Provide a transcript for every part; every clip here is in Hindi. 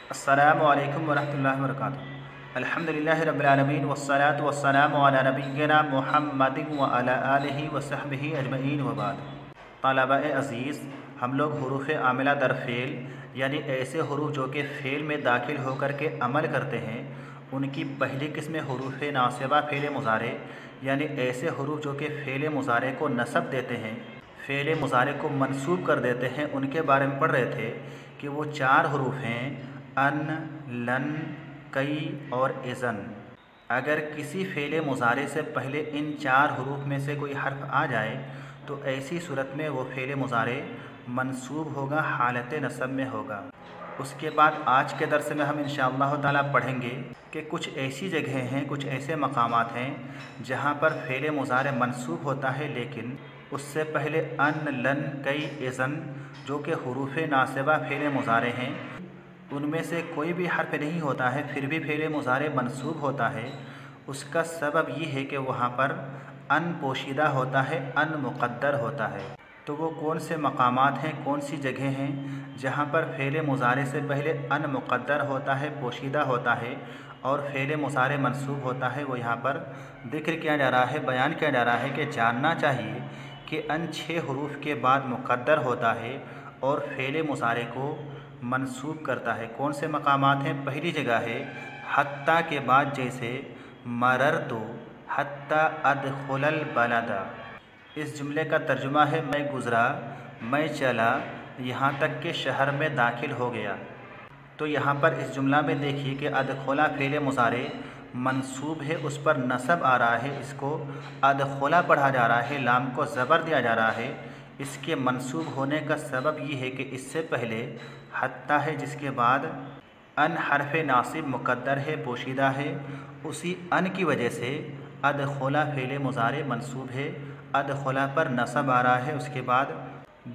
अस्सलामु अलैकुम वरहमतुल्लाहि वबरकातुहू। अल्हम्दुलिल्लाहि रब्बिल आलमीन वस्सलातु वस्सलामु अला नबिय्यिना मुहम्मदिन व अला आलिहि व सहबिहि अजमईन व बाद। तलबा-ए अज़ीज़, हम लोग हुरूफ़ आमिला दर फ़ेल यानी ऐसे हुरूफ जो कि फ़ेल में दाखिल होकर के अमल करते हैं, उनकी पहली किस्म हुरूफ़ नासिबा फ़ेल मुज़ारे यानी ऐसे हुरूफ जो कि फ़ेल मुज़ारे को नसब देते हैं, फ़ेल मुज़ारे को मंसूब कर देते हैं। उनके बारे में पढ़ रहे थे कि वो चार हुरूफ हैं: अन, लन, कई और इज़न। अगर किसी फ़ेल मुज़ारे से पहले इन चार हुरूफ में से कोई हर्फ आ जाए तो ऐसी सूरत में वो फ़ेल मुज़ारे मंसूब होगा, हालत नसब में होगा। उसके बाद आज के दर्स में हम इंशाअल्लाह ताला पढ़ेंगे कि कुछ ऐसी जगहें हैं, कुछ ऐसे मकामात हैं जहाँ पर फ़ेल मुज़ारे मंसूब होता है, लेकिन उससे पहले अन, लन, कई, इज़न जो कि हुरूफ़ नासिबा फ़ेल मुज़ारे हैं, उनमें से कोई भी हर्फ नहीं होता है, फिर भी फ़ेल मुज़ारे मंसूब होता है। उसका सबब ये है कि वहाँ पर अन पोशीदा होता है, अन मुक़द्दर होता है। तो वो कौन से मकामात हैं, कौन सी जगह हैं जहाँ पर फ़ेल मुज़ारे से पहले अन मुक़द्दर होता है, पोशीदा होता है और फ़ेल मुज़ारे मंसूब होता है, वो यहाँ पर ज़िक्र किया जा रहा है, बयान किया जा रहा है कि जानना चाहिए कि अन 6 हुरूफ के बाद मुक़द्दर होता है और फ़ेल मुज़ारे को मंसूब करता है। कौन से मकामात हैं? पहली जगह है हत्ता के बाद, जैसे मररतु हत्ता अदखुलल बलदा। इस जुमले का तर्जुमा है मैं गुज़रा, मैं चला, यहाँ तक के शहर में दाखिल हो गया। तो यहाँ पर इस जुमला में देखिए कि अदखुला फ़ेल मुज़ारे मंसूब है, उस पर नसब आ रहा है, इसको अदखुला पढ़ा जा रहा है, लाम को ज़बर दिया जा रहा है। इसके मंसूब होने का सबब ये है कि इससे पहले हत्ता है, जिसके बाद अन हरफ नासिब मुक़द्दर है, पोशीदा है। उसी अन की वजह से अदखुला फ़ेल मुज़ारे मंसूब है, अदखुला पर नसब आ रहा है। उसके बाद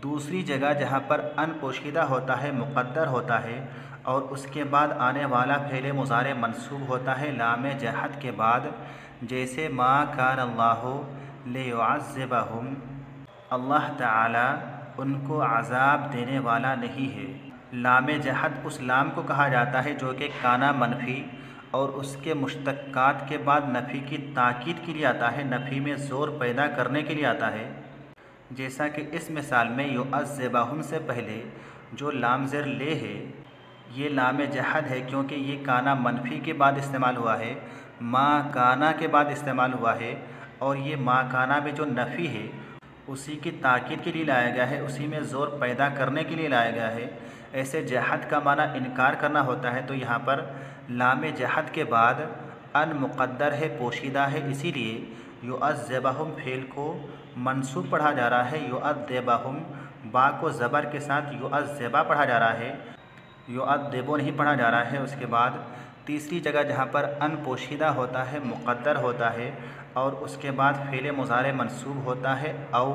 दूसरी जगह जहाँ पर अन पोशीदा होता है, मुक़द्दर होता है और उसके बाद आने वाला फ़ेल मुज़ारे मंसूब होता है लाम जहद के बाद, जैसे मा कान अल्लाहु लियुअज़्ज़िबहुम, अल्लाह ताला उनको अज़ाब देने वाला नहीं है। लाम जहद उस लाम को कहा जाता है जो कि काना मनफ़ी और उसके मुश्तक्कात के बाद नफ़ी की ताकीद के लिए आता है, नफ़ी में ज़ोर पैदा करने के लिए आता है। जैसा कि इस मिसाल में युअज़्ज़िबहुम से पहले जो लाम ज़ेर ले है, ये लाम जहद है क्योंकि ये काना मनफ़ी के बाद इस्तेमाल हुआ है, मा काना के बाद इस्तेमाल हुआ है और ये मा काना में जो नफ़ी है उसी की ताकीद के लिए लाया गया है, उसी में ज़ोर पैदा करने के लिए लाया गया है। ऐसे जहद का माना इनकार करना होता है, तो यहाँ पर लाम जहद के बाद अन मुक़द्दर है, पोशीदा है, इसीलिए युअज़्ज़िबहुम फ़ेल को मंसूब पढ़ा जा रहा है। युअज़्ज़िबहुम बा को ज़बर के साथ युअज़्ज़िबा पढ़ा जा रहा है, युअद्दिबु नहीं पढ़ा जा रहा है। उसके बाद तीसरी जगह जहाँ पर अन पोशीदा होता है, मुक़द्दर होता है और उसके बाद फ़ेल मुज़ारे मंसूब होता है औ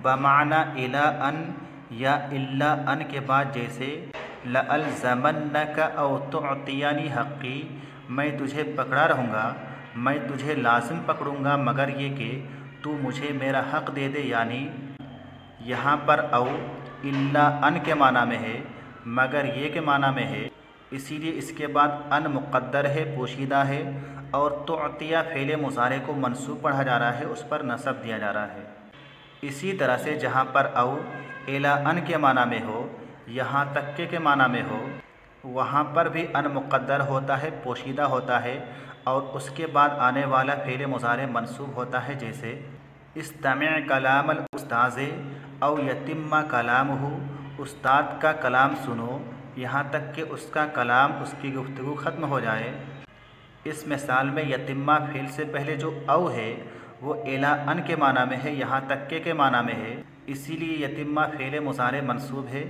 बमाना इला अन या इल्ला अन के बाद, जैसे लअल्ज़मन्नका औ तुअतियानी हक़्क़ी, मैं तुझे पकड़ा रहूँगा, मैं तुझे लाज़िम पकड़ूँगा मगर ये कि तू मुझे मेरा हक़ दे दे। यानी यहाँ पर औ इल्ला अन के माना में है, मगर ये के माना में है, इसीलिए इसके बाद अन मुक़द्दर है, पोशीदा है और तुअतिया फ़ेल मुज़ारे को मंसूब पढ़ा जा रहा है, उस पर नसब दिया जा रहा है। इसी तरह से जहाँ पर औ इला अन के माना में हो, यहाँ तक के माना में हो, वहाँ पर भी अन मुक़द्दर होता है, पोशीदा होता है और उसके बाद आने वाला फ़ेल मुज़ारे मंसूब होता है। जैसे इस्तमिअ कलामल उस्ताज़े औ यतिम्मा कलामुहु, उस्ताद का कलाम सुनो, यहाँ तक कि उसका कलाम, उसकी गुफ्तगू ख़त्म हो जाए। इस मिसाल में यतिम्मा फ़ेल से पहले जो औ है वो इला अन के माना में है, यहाँ तक के माना में है, इसीलिए यतिम्मा फ़ेल मुज़ारे मंसूब है,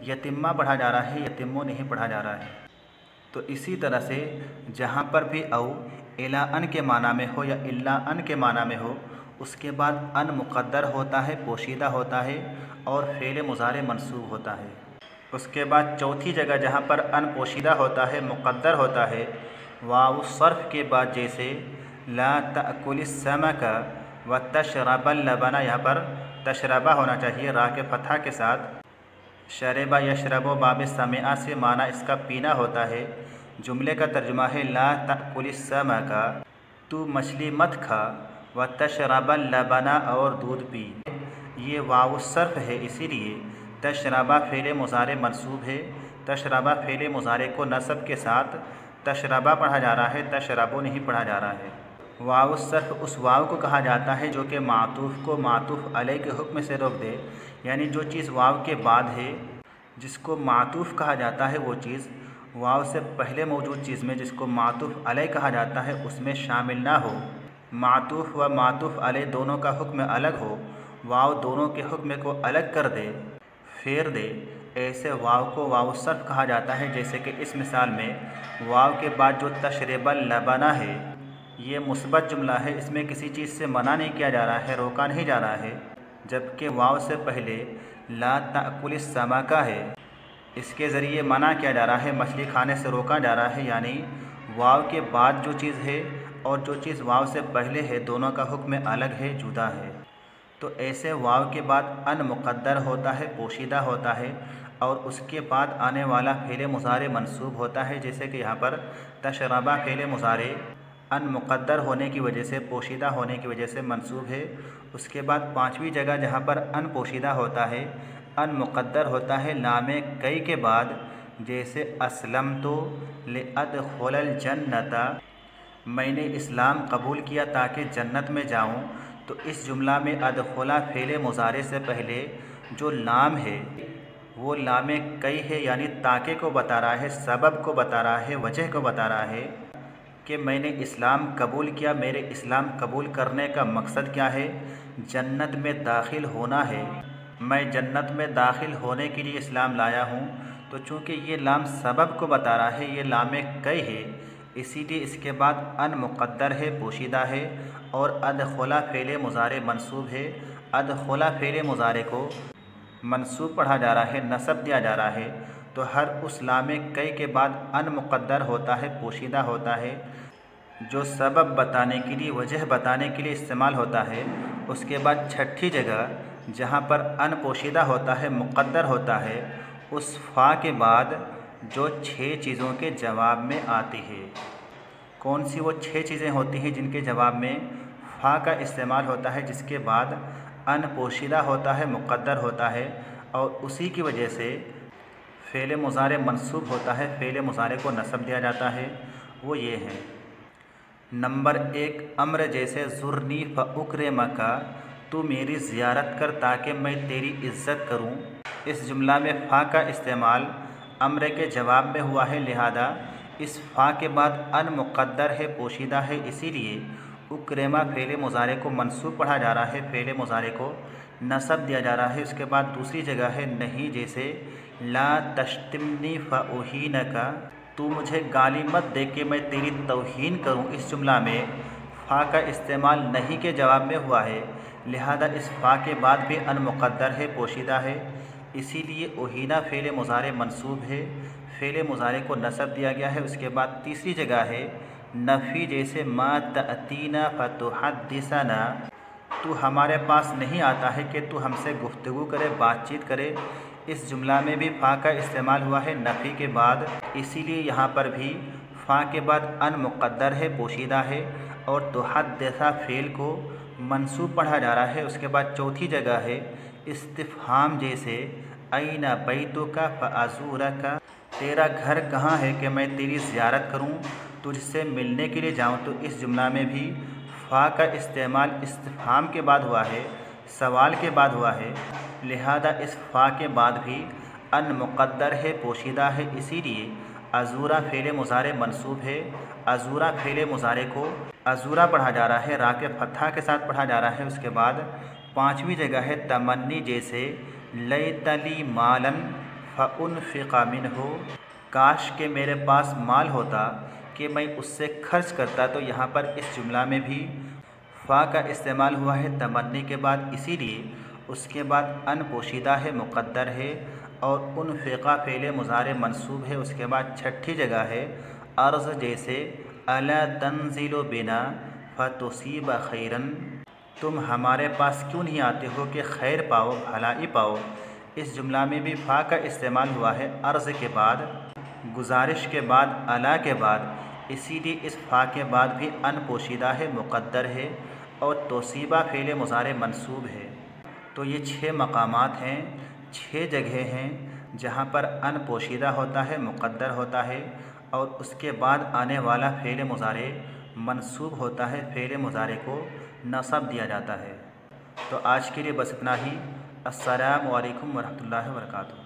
यतिम्मा पढ़ा जा रहा है, यतिम्मो नहीं पढ़ा जा रहा है। तो इसी तरह से जहाँ पर भी औ इला अन के माना में हो या इल्ला अन के माना में हो, उसके बाद अन मुक़द्दर होता है, पोशीदा होता है और फ़ेल मुज़ारे मंसूब होता है। उसके बाद चौथी जगह जहाँ पर अन पोशीदा होता है, मुक़द्दर होता है, वाव सर्फ़ के बाद, जैसे ला तअकुलिस समका व तशरबल लबना, यहाँ पर तशरबा होना चाहिए रा के फतहा के साथ, शरबा यशरबो बाब समिआ से माना इसका पीना होता है। जुमले का तर्जुमा है ला तअकुलिस समका, तू मछली मत खा, व तशरबल लबना और दूध पी। ये वाव सर्फ है, इसीलिए तशरबा फ़ेल मुज़ारे मंसूब है। तशरबा फ़ेल मुज़ारे को नसब के साथ तशरबा पढ़ा जा रहा है, तशरबो नहीं पढ़ा जा रहा है। वाव सर्फ उस वाव को कहा जाता है जो कि मातूफ़ को मातूफ़ अलैह के हुक्म से रोक दे, यानी जो चीज़ वाव के बाद है जिसको मातूफ़ कहा जाता है, वो चीज़ वाव से पहले मौजूद चीज़ में जिसको मातूफ़ अलैह कहा जाता है उसमें शामिल ना हो। मातूफ़ व मातूफ़ अलैह दोनों का हुक्म अलग हो, वाव दोनों के हुक्म को अलग कर दे, फेर दे, ऐसे वाव को वाव सर्फ कहा जाता है। जैसे कि इस मिसाल में वाव के बाद जो तशरबल लबना है, ये मुस्बत जुमला है, इसमें किसी चीज़ से मना नहीं किया जा रहा है, रोका नहीं जा रहा है। जबकि वाव से पहले ला तअकुलिस समका है, इसके ज़रिए मना किया जा रहा है, मछली खाने से रोका जा रहा है। यानी वाव के बाद जो चीज़ है और जो चीज़ वाव से पहले है, दोनों का हुक्म अलग है, जुदा है। तो ऐसे वाव के बाद अन मुक़द्दर होता है, पोशीदा होता है, और उसके बाद आने वाला फ़ेल मुज़ारे मंसूब होता है। जैसे कि यहाँ पर तशरबा फ़ेल मुज़ारे अन मुक़द्दर होने की वजह से, पोशीदा होने की वजह से मंसूब है। उसके बाद पाँचवीं जगह जहाँ पर अन पोशीदा होता है, अन मुक़द्दर होता है लामे कई के बाद, जैसे असलम तो लिअदखुलल जन्नता, मैंने इस्लाम कबूल किया ताकि जन्नत में जाऊँ। तो इस जुमला में अदखुला फ़ेल मुज़ारे से पहले जो लाम है वो लामे कई है, यानी ताके को बता रहा है, सबब को बता रहा है, वजह को बता रहा है कि मैंने इस्लाम कबूल किया। मेरे इस्लाम कबूल करने का मकसद क्या है? जन्नत में दाखिल होना है। मैं जन्नत में दाखिल होने के लिए इस्लाम लाया हूँ। तो चूँकि ये लाम सबब को बता रहा है, ये लामे कई है, इसीलिए इसके बाद अन मुक़द्दर है, पोशीदा है, और अदखुला फ़ेल मुज़ारे मंसूब है। अदखुला फ़ेल मुज़ारे को मंसूब पढ़ा जा रहा है, नसब दिया जा रहा है। तो हर उस लामे कई के बाद अन मुक़द्दर होता है, पोशीदा होता है, जो सबब बताने के लिए, वजह बताने के लिए इस्तेमाल होता है। उसके बाद छठी जगह जहाँ पर अन पोशीदा होता है, मुक़द्दर होता है, उस फ़ा के बाद जो 6 चीज़ों के जवाब में आती है। कौन सी वो 6 चीज़ें होती हैं जिनके जवाब में फ़ा का इस्तेमाल होता है, जिसके बाद अन पोशीदा होता है, मुक़द्दर होता है, और उसी की वजह से फ़ेल मुज़ारे मंसूब होता है, फ़ेल मुज़ारे को नसब दिया जाता है। वो ये है। नंबर 1, अम्र जैसे ज़ुरनी फ़उक्रिमका, तू मेरी ज़ियारत कर ताकि मैं तेरी इज़्ज़त करूं। इस जुमला में फ़ा का इस्तेमाल अम्र के जवाब में हुआ है, लिहाजा इस फ़ा के बाद अन मुक़द्दर है, पोशीदा है, इसीलिए उक्रेमा फ़ेल मुज़ारे को मंसूब पढ़ा जा रहा है, फ़ेल मुज़ारे को नसब दिया जा रहा है। उसके बाद दूसरी जगह है नहीं, जैसे ला तश्तिमनी फ़उहीनका, तू मुझे गाली मत दे कि मैं तेरी तौहीन करूं। इस जुमला में फ़ा का इस्तेमाल नहीं के जवाब में हुआ है, लिहाजा इस फ़ा के बाद भी अन मुक़द्दर है, पोशीदा है, इसीलिए ओहीना फ़ेल मुज़ारे मंसूब है, फ़ेल मुज़ारे को नसब दिया गया है। उसके बाद तीसरी जगह है नफ़ी, जैसे मा तअतीना फ़तुहद्दिसना, तू हमारे पास नहीं आता है कि तू हमसे गुफ्तगू करे, बातचीत करे। इस जुमला में भी फ़ा का इस्तेमाल हुआ है नफ़ी के बाद, इसीलिए यहाँ पर भी फ़ा के बाद अन मुक़द्दर है, पोशीदा है, और तुहद्दिसा फ़ेल को मंसूब पढ़ा जा रहा है। उसके बाद चौथी जगह है इस्तिफ़हाम, जैसे ऐना बैतुका फ़अज़ूरका, तेरा घर कहाँ है कि मैं तेरी ज़ियारत करूँ, तुझसे मिलने के लिए जाऊँ। तो इस जुमला में भी फ़ा का इस्तेमाल इस्तिफ़हाम के बाद हुआ है, सवाल के बाद हुआ है, लिहाजा इस फ़ा के बाद भी अन मुक़द्दर है, पोशीदा है, इसीलिए अज़ूरा फ़ेल मुज़ारे मंसूब है। अज़ूरा फ़ेल मुज़ारे को अज़ूरा पढ़ा जा रहा है, रा के फ़त्हा के साथ पढ़ा जा रहा है। उसके बाद पाँचवीं जगह है तमन्नी, जैसे लैतली मालन फ़उन्फ़िक़ा मिन्हु, काश के मेरे पास माल होता कि मैं उससे खर्च करता। तो यहाँ पर इस जुमला में भी फ़ा का इस्तेमाल हुआ है तमन्नी के बाद, इसीलिए उसके बाद अन पोशीदा है, मुक़द्दर है, और उन्फ़िक़ा फ़ेल मुज़ारे मंसूब है। उसके बाद छठी जगह है अर्ज़, जैसे अला तंज़िलु बिना फ़तुसीब खैरन, तुम हमारे पास क्यों नहीं आते हो कि खैर पाओ, भलाई पाओ। इस जुमला में भी फ़ा का इस्तेमाल हुआ है अर्ज़ के बाद, गुजारिश के बाद, अला के बाद। इसीलिए इस फ़ा के बाद भी अन पोशीदा है, मुक़द्दर है और तोसीबा फ़ेल मुज़ारे मंसूब है। तो ये 6 मकामात हैं, 6 जगह हैं जहाँ पर अन पोशीदा होता है, मुक़द्दर होता है और उसके बाद आने वाला फ़ेल मुज़ारे मंसूब होता है, फ़ेल मुज़ारे को नसब दिया जाता है। तो आज के लिए बस इतना ही। अस्सलामु अलैकुम वरहमतुल्लाहि वबरकातुहू।